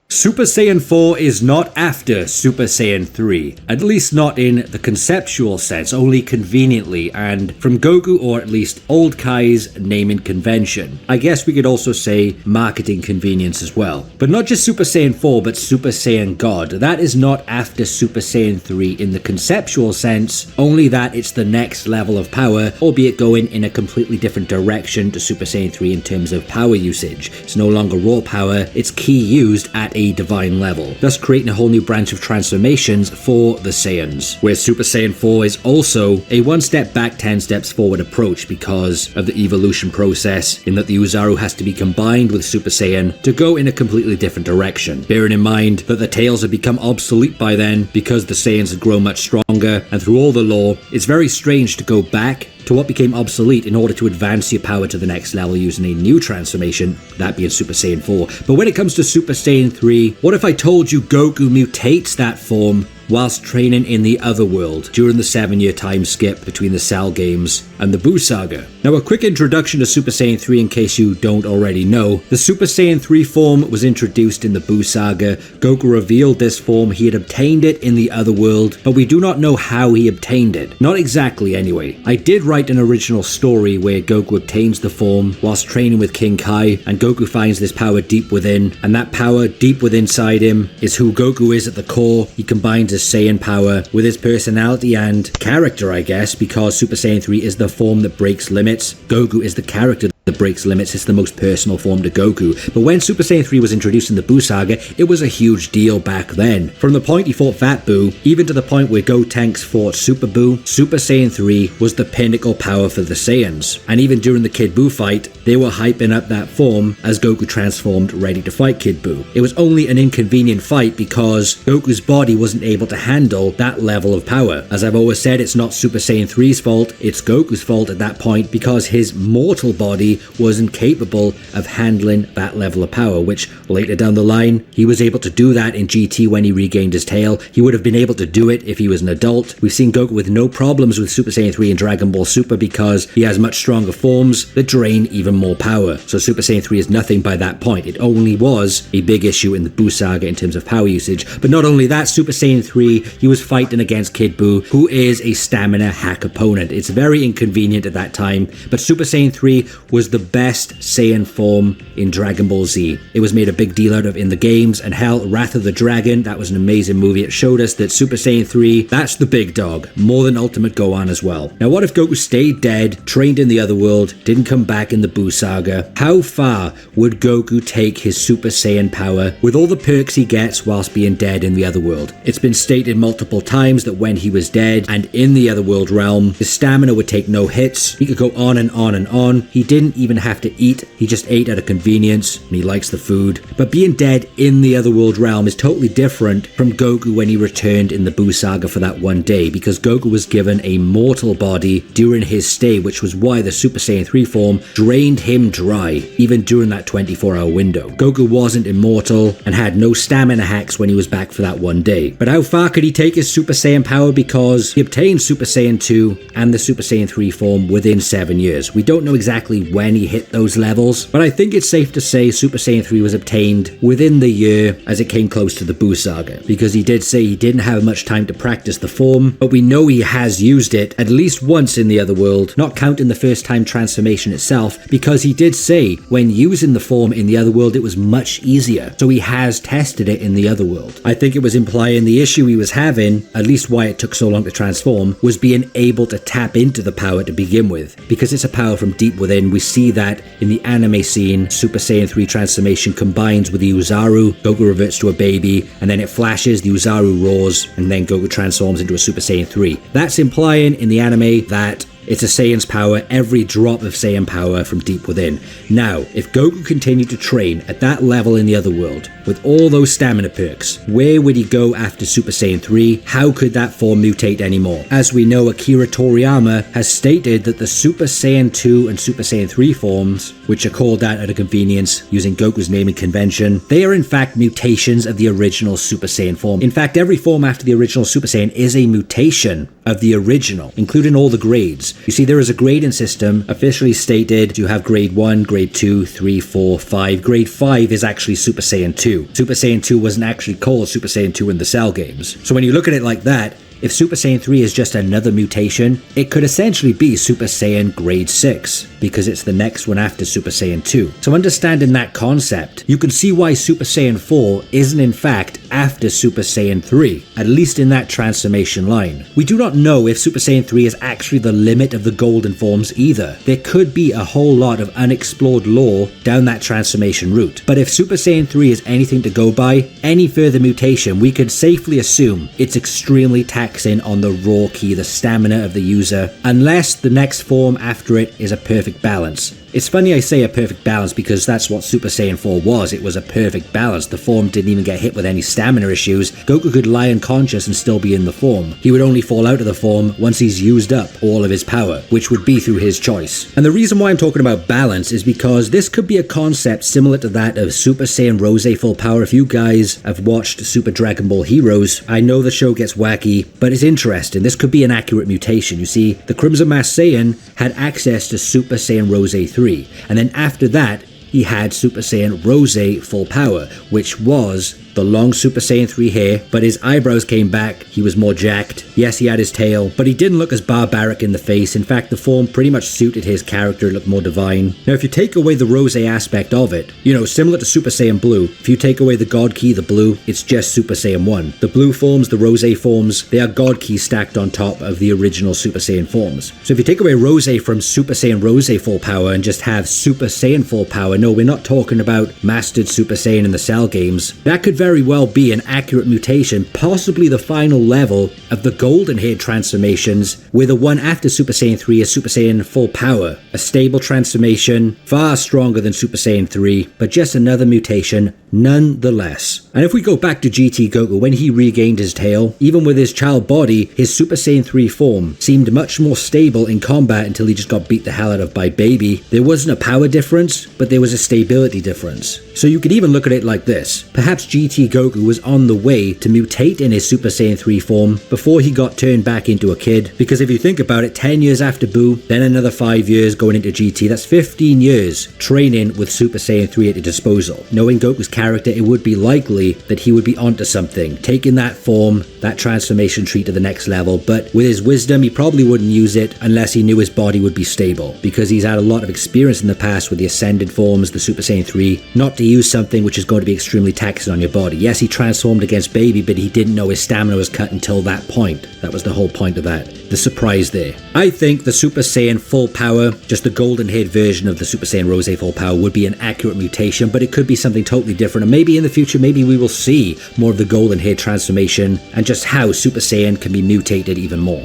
Super Saiyan 4 is not after Super Saiyan 3, at least not in the conceptual sense, only conveniently, and from Goku or at least old Kai's naming convention. I guess we could also say marketing convenience as well. But not just Super Saiyan 4, but Super Saiyan God. That is not after Super Saiyan 3 in the conceptual sense, only that it's the next level of power, albeit going in a completely different direction to Super Saiyan 3 in terms of power usage. It's no longer raw power, it's ki used at a divine level, thus creating a whole new branch of transformations for the Saiyans, where Super Saiyan 4 is also a one step back 10 steps forward approach because of the evolution process, in that the Uzaru has to be combined with Super Saiyan to go in a completely different direction, bearing in mind that the tails have become obsolete by then because the Saiyans had grown much stronger, and through all the lore, it's very strange to go back to what became obsolete in order to advance your power to the next level using a new transformation, that being Super Saiyan 4. But when it comes to Super Saiyan 3, what if I told you Goku mutates that form whilst training in the other world during the 7-year time skip between the Cell games and the Buu saga? Now, a quick introduction to Super Saiyan 3 in case you don't already know. The Super Saiyan 3 form was introduced in the Buu saga. Goku revealed this form, he had obtained it in the other world, but we do not know how he obtained it. Not exactly anyway. I did write an original story where Goku obtains the form whilst training with King Kai, and Goku finds this power deep within, and that power deep within inside him is who Goku is at the core. He combines his Saiyan power with his personality and character, I guess, because Super Saiyan 3 is the form that breaks limits. Goku is the character that breaks limits. It's the most personal form to Goku. But when Super Saiyan 3 was introduced in the Buu saga, it was a huge deal back then. From the point he fought Fat Buu, even to the point where Gotenks fought Super Buu, Super Saiyan 3 was the pinnacle power for the Saiyans. And even during the Kid Buu fight, they were hyping up that form as Goku transformed ready to fight Kid Buu. It was only an inconvenient fight because Goku's body wasn't able to handle that level of power. As I've always said, it's not Super Saiyan 3's fault, it's Goku's fault at that point because his mortal body body wasn't capable of handling that level of power, which later down the line, he was able to do that in GT when he regained his tail. He would have been able to do it if he was an adult. We've seen Goku with no problems with Super Saiyan 3 and Dragon Ball Super because he has much stronger forms that drain even more power. So Super Saiyan 3 is nothing by that point. It only was a big issue in the Buu saga in terms of power usage. But not only that, Super Saiyan 3, he was fighting against Kid Buu, who is a stamina hack opponent. It's very inconvenient at that time, but Super Saiyan 3 was the best Saiyan form in Dragon Ball Z. It was made a big deal out of in the games, and hell, Wrath of the Dragon, that was an amazing movie. It showed us that Super Saiyan 3, that's the big dog, more than Ultimate Gohan as well. Now what if Goku stayed dead, trained in the other world, didn't come back in the Buu saga? How far would Goku take his Super Saiyan power with all the perks he gets whilst being dead in the other world? It's been stated multiple times that when he was dead and in the other world realm, his stamina would take no hits. He could go on and on and on. He didn't even have to eat. He just ate out of convenience, and he likes the food. But being dead in the other world realm is totally different from Goku when he returned in the Buu saga for that one day, because Goku was given a mortal body during his stay, which was why the Super Saiyan 3 form drained him dry, even during that 24-hour window. Goku wasn't immortal and had no stamina hacks when he was back for that one day. But how far could he take his Super Saiyan power, because he obtained Super Saiyan 2 and the Super Saiyan 3 form within 7 years. We don't know exactly when he hit those levels, but I think it's safe to say Super Saiyan 3 was obtained within the year as it came close to the Buu saga, because he did say he didn't have much time to practice the form, but we know he has used it at least once in the other world, not counting the first time transformation itself, because he did say when using the form in the other world it was much easier, so he has tested it in the other world. I think it was implying the issue he was having, at least why it took so long to transform, was being able to tap into the power to begin with, because it's a power from deep within. We see that in the anime scene. Super Saiyan 3 transformation combines with the Uzaru, Goku reverts to a baby, and then it flashes, the Uzaru roars, and then Goku transforms into a Super Saiyan 3. That's implying in the anime that it's a Saiyan's power, every drop of Saiyan power from deep within. Now, if Goku continued to train at that level in the other world, with all those stamina perks, where would he go after Super Saiyan 3? How could that form mutate anymore? As we know, Akira Toriyama has stated that the Super Saiyan 2 and Super Saiyan 3 forms, which are called that out of convenience using Goku's naming convention, they are in fact mutations of the original Super Saiyan form. In fact, every form after the original Super Saiyan is a mutation of the original, including all the grades. You see, there is a grading system officially stated. You have grade 1, grade 2, 3, 4, 5. Grade 5 is actually Super Saiyan 2. Super Saiyan 2 wasn't actually called Super Saiyan 2 in the Cell games. So when you look at it like that, if Super Saiyan 3 is just another mutation, it could essentially be Super Saiyan grade 6, because it's the next one after Super Saiyan 2. So understanding that concept, you can see why Super Saiyan 4 isn't in fact after Super Saiyan 3, at least in that transformation line. We do not know if Super Saiyan 3 is actually the limit of the golden forms either. There could be a whole lot of unexplored lore down that transformation route. But if Super Saiyan 3 is anything to go by, any further mutation, we could safely assume it's extremely taxing on the raw ki, the stamina of the user, unless the next form after it is a perfect balance. It's funny I say a perfect balance because that's what Super Saiyan 4 was. It was a perfect balance. The form didn't even get hit with any stamina issues. Goku could lie unconscious and still be in the form. He would only fall out of the form once he's used up all of his power, which would be through his choice. And the reason why I'm talking about balance is because this could be a concept similar to that of Super Saiyan Rose full power. If you guys have watched Super Dragon Ball Heroes, I know the show gets wacky, but it's interesting. This could be an accurate mutation. You see, the Crimson Masked Saiyan had access to Super Saiyan Rose 3. And then after that, he had Super Saiyan Rose full power, which was the long Super Saiyan 3 hair, but his eyebrows came back, he was more jacked. Yes, he had his tail, but he didn't look as barbaric in the face. In fact, the form pretty much suited his character, looked more divine. Now, if you take away the Rose aspect of it, you know, similar to Super Saiyan Blue, if you take away the God Ki, the blue, it's just Super Saiyan 1. The blue forms, the Rose forms, they are God Ki stacked on top of the original Super Saiyan forms. So if you take away Rose from Super Saiyan Rose full power and just have Super Saiyan full power, no, we're not talking about Mastered Super Saiyan in the Cell games. That could very well be an accurate mutation, possibly the final level of the Golden Head transformations, where the one after Super Saiyan 3 is Super Saiyan full power. A stable transformation, far stronger than Super Saiyan 3, but just another mutation nonetheless. And if we go back to GT Goku, when he regained his tail, even with his child body, his Super Saiyan 3 form seemed much more stable in combat until he just got beat the hell out of by Baby. There wasn't a power difference, but there was a stability difference. So you could even look at it like this. Perhaps GT Goku was on the way to mutate in his Super Saiyan 3 form before he got turned back into a kid. Because if you think about it, 10 years after Buu, then another 5 years going into GT, that's 15 years training with Super Saiyan 3 at his disposal. Knowing Goku's character, it would be likely that he would be onto something, taking that form, that transformation tree to the next level, but with his wisdom, he probably wouldn't use it unless he knew his body would be stable, because he's had a lot of experience in the past with the Ascended forms, the Super Saiyan 3, not to use something which is going to be extremely taxing on your body. Yes, he transformed against Baby, but he didn't know his stamina was cut until that point. That was the whole point of that. The surprise there. I think the Super Saiyan full power, just the golden haired version of the Super Saiyan Rose full power, would be an accurate mutation, but it could be something totally different, and maybe in the future, maybe we will see more of the golden hair transformation and just how Super Saiyan can be mutated even more.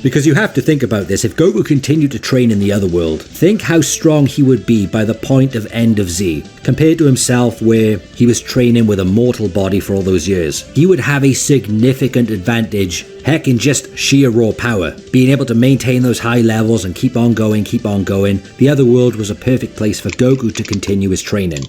Because you have to think about this, if Goku continued to train in the other world, think how strong he would be by the point of End of Z, compared to himself where he was training with a mortal body for all those years. He would have a significant advantage, heck, in just sheer raw power, being able to maintain those high levels and keep on going. The other world was a perfect place for Goku to continue his training.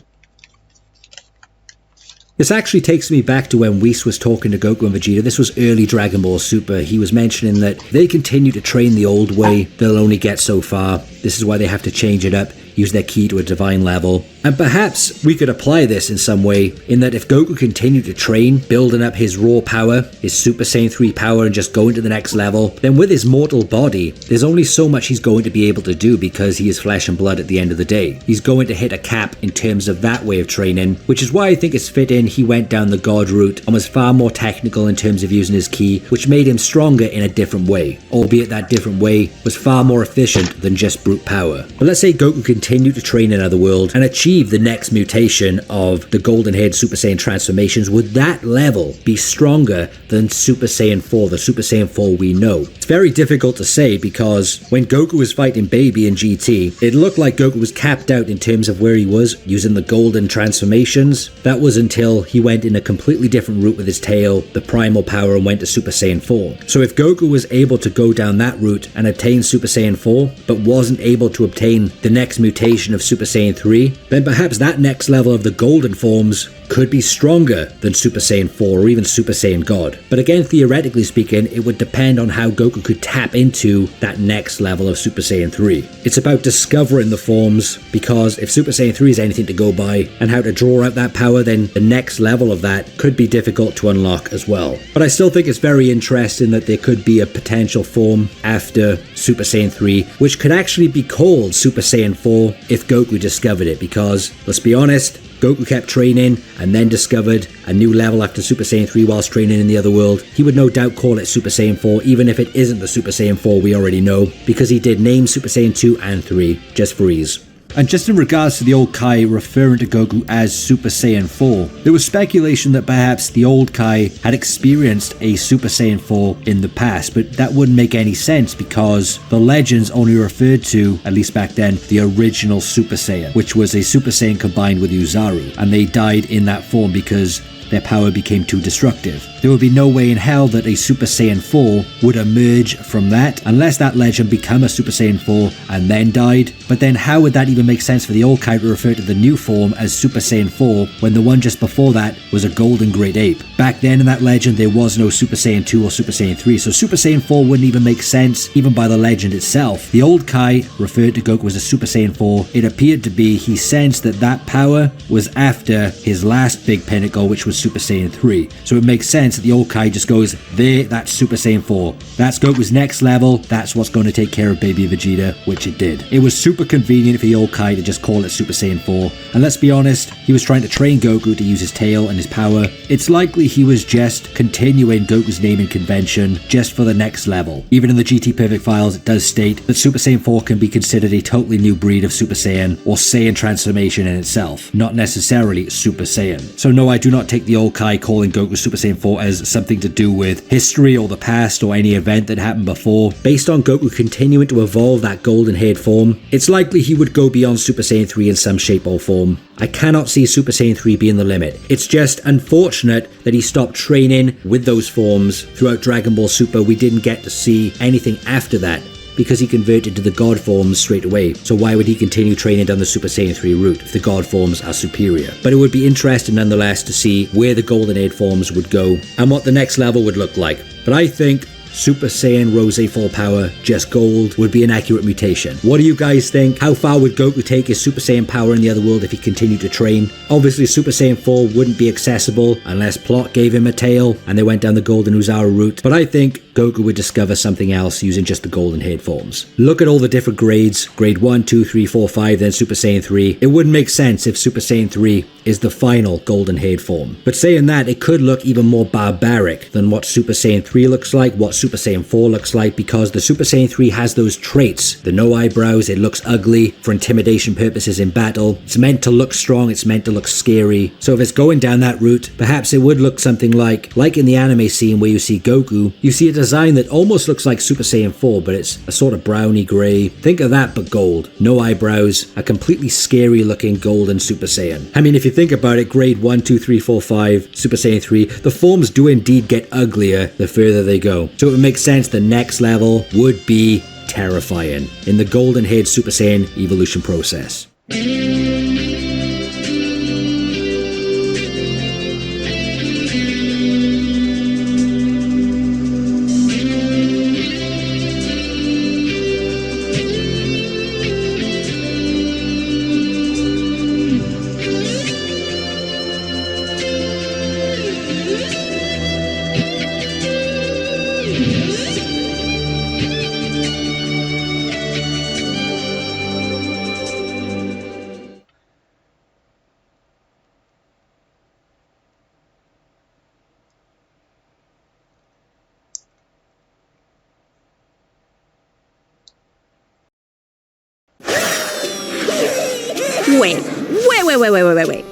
This actually takes me back to when Whis was talking to Goku and Vegeta. This was early Dragon Ball Super. He was mentioning that they continue to train the old way, they'll only get so far. This is why they have to change it up, use their ki to a divine level. And perhaps we could apply this in some way, in that if Goku continued to train, building up his raw power, his Super Saiyan 3 power, and just going to the next level, then with his mortal body, there's only so much he's going to be able to do because he is flesh and blood at the end of the day. He's going to hit a cap in terms of that way of training, which is why I think it's fitting he went down the God route and was far more technical in terms of using his ki, which made him stronger in a different way, albeit that different way was far more efficient than just brute power. But let's say Goku continued to train in Otherworld and achieve the next mutation of the Golden Head Super Saiyan transformations. Would that level be stronger than Super Saiyan 4, the Super Saiyan 4 we know? It's very difficult to say, because when Goku was fighting Baby in GT, it looked like Goku was capped out in terms of where he was using the golden transformations. That was until he went in a completely different route with his tail, the primal power, and went to Super Saiyan 4. So if Goku was able to go down that route and attain Super Saiyan 4, but wasn't able to obtain the next mutation of Super Saiyan 3, then perhaps that next level of the golden forms could be stronger than Super Saiyan 4 or even Super Saiyan God. But again, theoretically speaking, it would depend on how Goku could tap into that next level of Super Saiyan 3. It's about discovering the forms, because if Super Saiyan 3 is anything to go by, and how to draw out that power, then the next level of that could be difficult to unlock as well. But I still think it's very interesting that there could be a potential form after Super Saiyan 3, which could actually be called Super Saiyan 4 if Goku discovered it, because, let's be honest, Goku kept training and then discovered a new level after Super Saiyan 3 whilst training in the other world. He would no doubt call it Super Saiyan 4, even if it isn't the Super Saiyan 4 we already know, because he did name Super Saiyan 2 and 3, just for ease. And just in regards to the old Kai referring to Goku as Super Saiyan 4, there was speculation that perhaps the old Kai had experienced a Super Saiyan 4 in the past, but that wouldn't make any sense because the legends only referred to, at least back then, the original Super Saiyan, which was a Super Saiyan combined with Uzaru, and they died in that form because their power became too destructive. There would be no way in hell that a Super Saiyan 4 would emerge from that, unless that legend became a Super Saiyan 4 and then died. But then how would that even make sense for the old Kai to refer to the new form as Super Saiyan 4 when the one just before that was a golden great ape? Back then in that legend there was no Super Saiyan 2 or Super Saiyan 3, so Super Saiyan 4 wouldn't even make sense even by the legend itself. The old Kai referred to Goku as a Super Saiyan 4. It appeared to be he sensed that that power was after his last big pinnacle, which was Super Saiyan 3. So it makes sense that the old Kai just goes, there, that's Super Saiyan 4. That's Goku's next level, that's what's going to take care of baby Vegeta, which it did. It was super convenient for the old Kai to just call it Super Saiyan 4. And let's be honest, he was trying to train Goku to use his tail and his power. It's likely he was just continuing Goku's naming convention just for the next level. Even in the GT Perfect files, it does state that Super Saiyan 4 can be considered a totally new breed of Super Saiyan or Saiyan transformation in itself, not necessarily Super Saiyan. So no, I do not take the the old Kai calling Goku Super Saiyan 4 as something to do with history or the past or any event that happened before. Based on Goku continuing to evolve that golden-haired form, it's likely he would go beyond Super Saiyan 3 in some shape or form. I cannot see Super Saiyan 3 being the limit. It's just unfortunate that he stopped training with those forms throughout Dragon Ball Super. We didn't get to see anything after that, because he converted to the God forms straight away. So why would he continue training down the Super Saiyan 3 route if the God forms are superior? But it would be interesting nonetheless to see where the Golden Age forms would go and what the next level would look like. But I think Super Saiyan Rose Full Power, just gold, would be an accurate mutation. What do you guys think? How far would Goku take his Super Saiyan power in the other world if he continued to train? Obviously Super Saiyan 4 wouldn't be accessible unless Plot gave him a tail and they went down the Golden Uzara route, but I think Goku would discover something else using just the golden haired forms. Look at all the different grades, grade 1, 2, 3, 4, 5, then Super Saiyan 3. It wouldn't make sense if Super Saiyan 3 is the final golden haired form. But saying that, it could look even more barbaric than what Super Saiyan 3 looks like, what Super Saiyan 4 looks like, because the Super Saiyan 3 has those traits. The no eyebrows, it looks ugly for intimidation purposes in battle. It's meant to look strong, it's meant to look scary. So if it's going down that route, perhaps it would look something like in the anime scene where you see Goku, you see a design that almost looks like Super Saiyan 4, but it's a sort of browny grey. Think of that, but gold. No eyebrows, a completely scary looking golden Super Saiyan. I mean, if you think about it, grade 1, 2, 3, 4, 5, Super Saiyan 3, the forms do indeed get uglier the further they go. So it would make sense the next level would be terrifying in the golden haired Super Saiyan evolution process. Wait.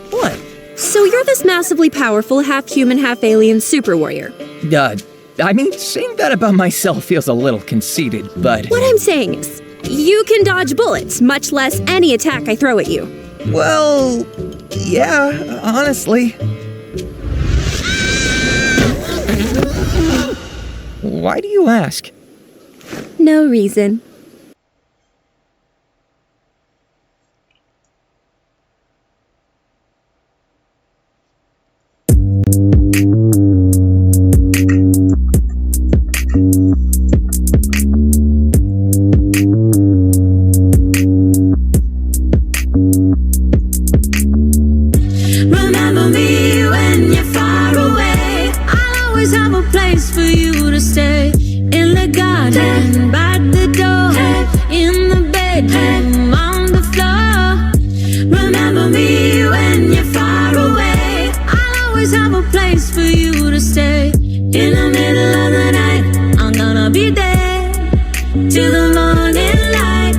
What? So you're this massively powerful, half-human, half-alien super warrior. I mean, saying that about myself feels a little conceited, but... What I'm saying is, you can dodge bullets, much less any attack I throw at you. Well, yeah, honestly. Why do you ask? No reason. Remember me when you're far away. I'll always have a place for you to stay. In the garden, by the door, in the bedroom, on the floor. Remember me when you're far away. I'll always have a place for you to stay. In the middle of the night, I'm gonna be there till the morning light.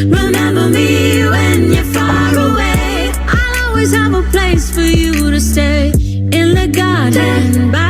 Remember me when you're far away. I'll always have a place for you to stay. In the garden, by